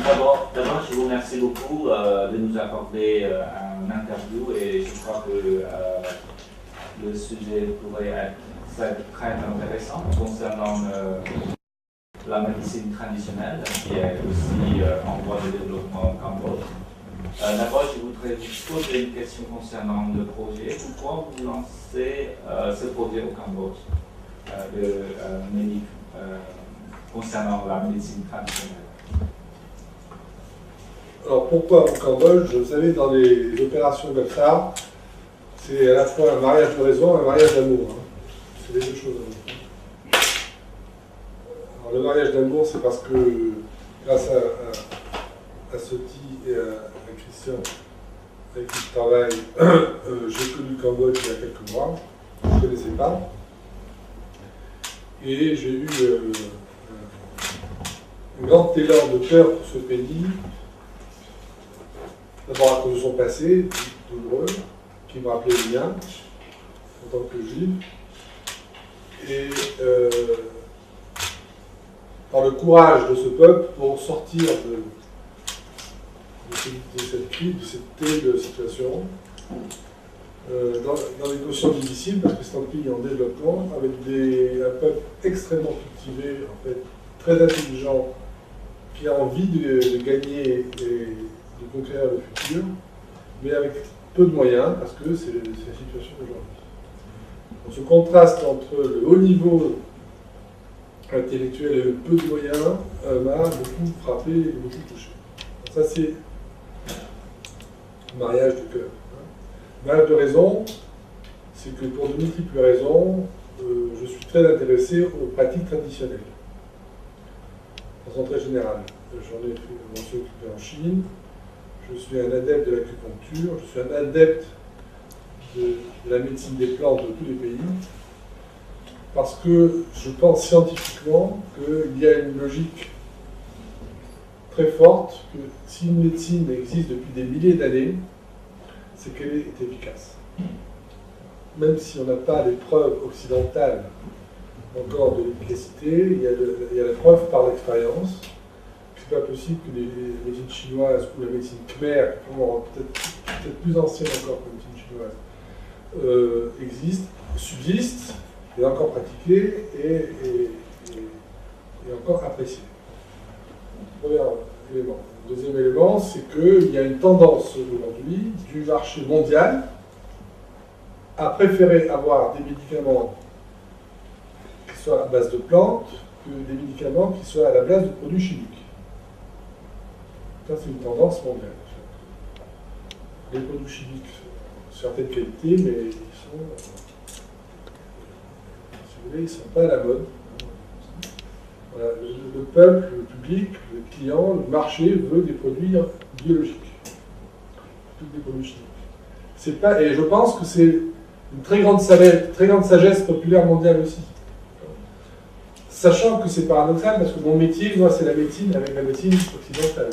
D'abord, je vous remercie beaucoup de nous accorder un interview et je crois que le sujet pourrait être très intéressant concernant la médecine traditionnelle qui est aussi en voie de développement au Cambodge. D'abord, je voudrais vous poser une question concernant le projet. Pourquoi vous lancez ce projet au Cambodge concernant la médecine traditionnelle? Alors pourquoi au Cambodge? Vous savez, dans les opérations comme ça, c'est à la fois un mariage de raison et un mariage d'amour. C'est les deux choses. Alors, le mariage d'amour, c'est parce que grâce à Soti et à Christian, avec qui je travaille, j'ai connu le Cambodge il y a quelques mois. Je ne connaissais pas. Et j'ai eu un grand élan de cœur pour ce pays. D'abord à cause de son passé, douloureux, qui me rappelait le mien, en tant que juif. Et par le courage de ce peuple pour sortir de cette crise, de cette terrible situation, dans des notions difficiles, parce que c'est un pays en développement, avec un peuple extrêmement cultivé, en fait, très intelligent, qui a envie de gagner et de conquérir le futur, mais avec peu de moyens, parce que c'est la situation d'aujourd'hui. Donc, ce contraste entre le haut niveau intellectuel et le peu de moyens m'a beaucoup frappé et beaucoup touché. Donc, ça, c'est le mariage de cœur. Le mariage de raison, c'est que pour de multiples raisons, je suis très intéressé aux pratiques traditionnelles. De façon très générale. J'en ai fait, je m'en suis occupé en Chine. Je suis un adepte de l'acupuncture, je suis un adepte de la médecine des plantes de tous les pays, parce que je pense scientifiquement qu'il y a une logique très forte, que si une médecine existe depuis des milliers d'années, c'est qu'elle est efficace. Même si on n'a pas les preuves occidentales encore de l'efficacité, il y a la preuve par l'expérience. C'est pas possible que les médecines chinoises ou la médecine khmer, peut-être plus ancienne encore que la médecine chinoise, existent, subsistent, et encore pratiquées et encore appréciées. Premier élément. Le deuxième élément, c'est qu'il y a une tendance aujourd'hui du marché mondial à préférer avoir des médicaments qui soient à base de plantes que des médicaments qui soient à la base de produits chimiques. Ça, c'est une tendance mondiale. Les produits chimiques ont certaines qualités, mais si vous voulez, ils ne sont pas à la mode. Voilà, le peuple, le public, le client, le marché veut des produits biologiques, plutôt que des produits chimiques. Et je pense que c'est une très grande sagesse populaire mondiale aussi. Sachant que c'est paradoxal, parce que mon métier, moi, c'est la médecine avec la médecine occidentale.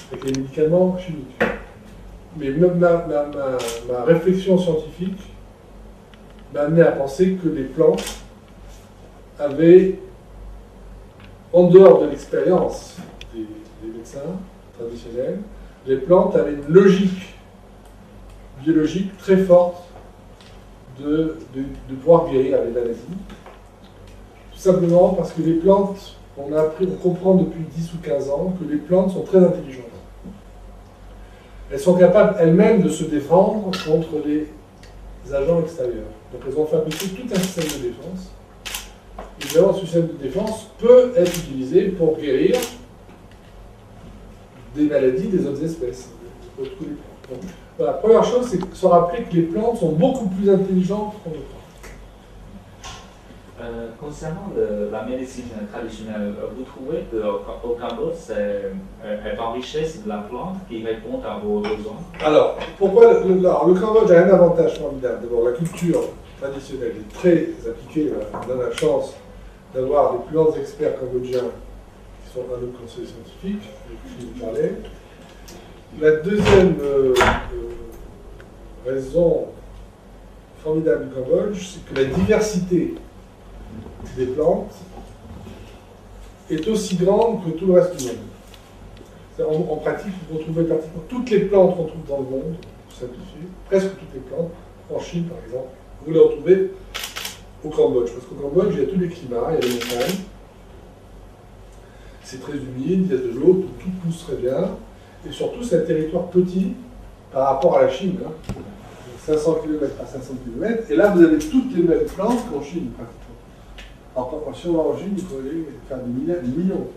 Avec les médicaments chimiques. Mais même ma réflexion scientifique m'a amené à penser que les plantes avaient, en dehors de l'expérience des médecins traditionnels, les plantes avaient une logique biologique très forte de pouvoir guérir les maladies. Tout simplement parce que les plantes, on comprend depuis 10 ou 15 ans que les plantes sont très intelligentes. Elles sont capables elles-mêmes de se défendre contre les agents extérieurs. Donc elles ont fabriqué tout un système de défense. Évidemment, ce système de défense peut être utilisé pour guérir des maladies des autres espèces. Donc, la première chose, c'est de se rappeler que les plantes sont beaucoup plus intelligentes qu'on ne croit. Concernant la médecine traditionnelle, vous trouvez qu'au Cambodge, est en richesse de la plante qui répond à vos besoins? Alors, pourquoi le Cambodge a un avantage formidable. D'abord, la culture traditionnelle est très appliquée. On a la chance d'avoir les plus grands experts cambodgiens qui sont à notre conseil scientifique, avec qui vous parlez. La deuxième raison formidable du Cambodge, c'est que la diversité des plantes est aussi grande que tout le reste du monde. En pratique, vous retrouvez pratiquement toutes les plantes qu'on trouve dans le monde, pour simplifier, presque toutes les plantes, en Chine par exemple, vous les retrouvez au Cambodge. Parce qu'au Cambodge, il y a tous les climats, il y a les montagnes, c'est très humide, il y a de l'eau, tout pousse très bien. Et surtout, c'est un territoire petit par rapport à la Chine. Hein. 500 km par 500 km. Et là, vous avez toutes les mêmes plantes qu'en Chine, pratiquement. Alors, si on va en Chine, il faut aller faire des millions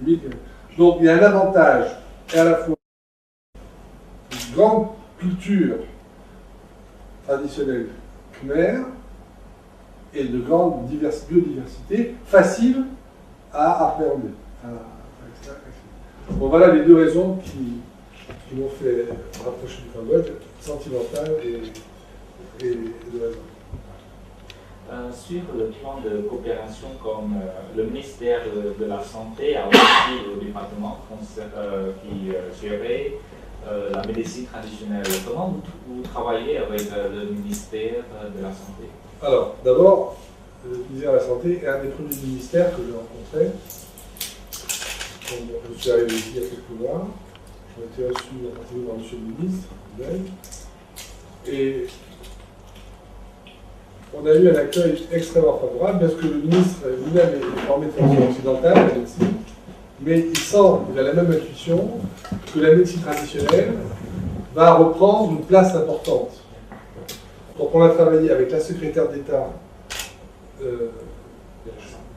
de kilomètres. Donc, il y a un avantage, et à la fois une grande culture traditionnelle khmer et de grande biodiversité, facile à appréhender. Bon, voilà les deux raisons qui m'ont fait rapprocher du Cambodge, sentimentale et de raison. Sur le plan de coopération, comme le ministère de la Santé a aussi le département qui gérait la médecine traditionnelle. Comment vous travaillez avec le ministère de la Santé? Alors, d'abord, le ministère de la Santé est un des premiers ministères que j'ai rencontré. Je suis arrivé ici il y a quelques mois. J'ai été reçu en particulier par M. le ministre, et on a eu un accueil extrêmement favorable parce que le ministre lui-même est formé de façon occidentale, la médecine, mais il a la même intuition que la médecine traditionnelle va reprendre une place importante. Donc on a travaillé avec la secrétaire d'État de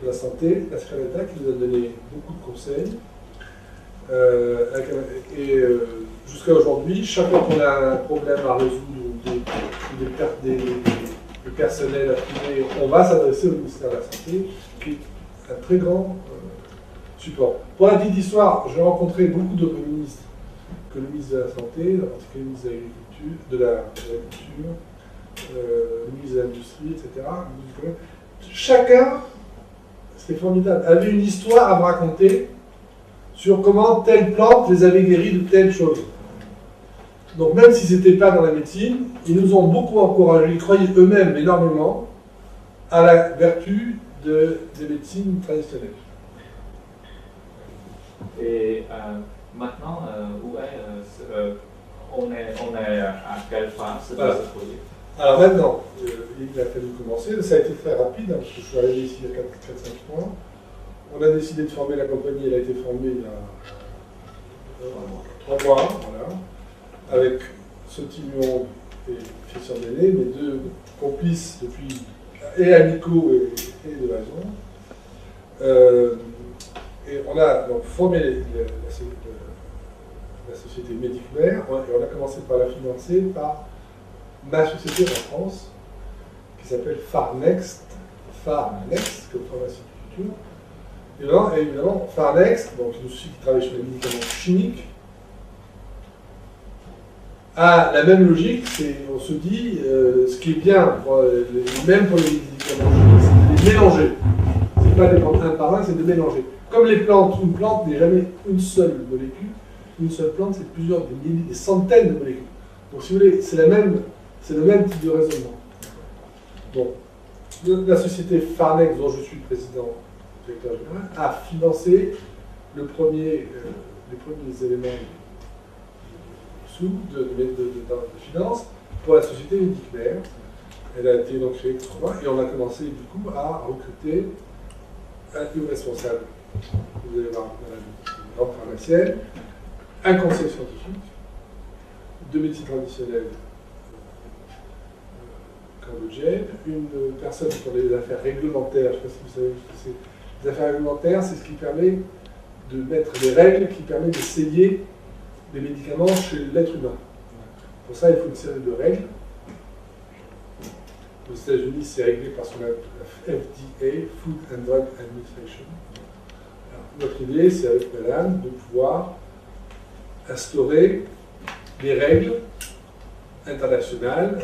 la Santé, la secrétaire d'État qui nous a donné beaucoup de conseils. Jusqu'à aujourd'hui, chaque fois qu'on a un problème à résoudre ou des pertes de personnel à trouver, on va s'adresser au ministère de la Santé, qui est un très grand support. Pour la petite histoire, j'ai rencontré beaucoup d'autres ministres que le ministre de la Santé, en particulier le ministre de l'Agriculture, le ministre de l'Industrie, etc. Chacun, c'était formidable, avait une histoire à me raconter sur comment telle plante les avait guéris de telle chose. Donc même si ce n'était pas dans la médecine, ils nous ont beaucoup encouragés, ils croyaient eux-mêmes énormément à la vertu des médecines traditionnelles. Et maintenant, on est à quelle phase de ce projet? Alors maintenant, il a fallu commencer, ça a été très rapide, hein, parce que je suis arrivé ici il y a 4-5 mois. On a décidé de former la compagnie, elle a été formée il y a 3 mois, voilà, avec Sotignon et Fischer Déné, mes deux complices depuis, et amicaux et de raison. Et on a donc formé la société Medicmer, et on a commencé par la financer par ma société en France, qui s'appelle Farnext, comme pharmacie du futur. Et évidemment, Farnext, donc une société qui travaille sur les médicaments chimiques, a la même logique, on se dit, ce qui est bien, même pour les médicaments chimiques, c'est de les mélanger. C'est pas de les prendre un par un, c'est de mélanger. Comme les plantes, une plante n'est jamais une seule molécule, une seule plante, c'est plusieurs, des centaines de molécules. Donc si vous voulez, c'est le même type de raisonnement. Donc, la société Farnext, dont je suis président, directeur général, a financé les premiers éléments de finance pour la société Medicmer. Elle a été donc créée et on a commencé du coup à recruter une responsable, vous allez voir, une grande pharmacienne, un conseil scientifique, deux médecines traditionnelles cambodgiennes, une personne pour les affaires réglementaires, je ne sais pas si vous savez ce que c'est. Les affaires réglementaires, c'est ce qui permet de mettre les règles qui permettent d'essayer les médicaments chez l'être humain. Pour ça, il faut une série de règles. Aux États-Unis, c'est réglé par ce qu'on appelle la FDA, Food and Drug Administration. Alors, notre idée, c'est avec madame de pouvoir instaurer des règles internationales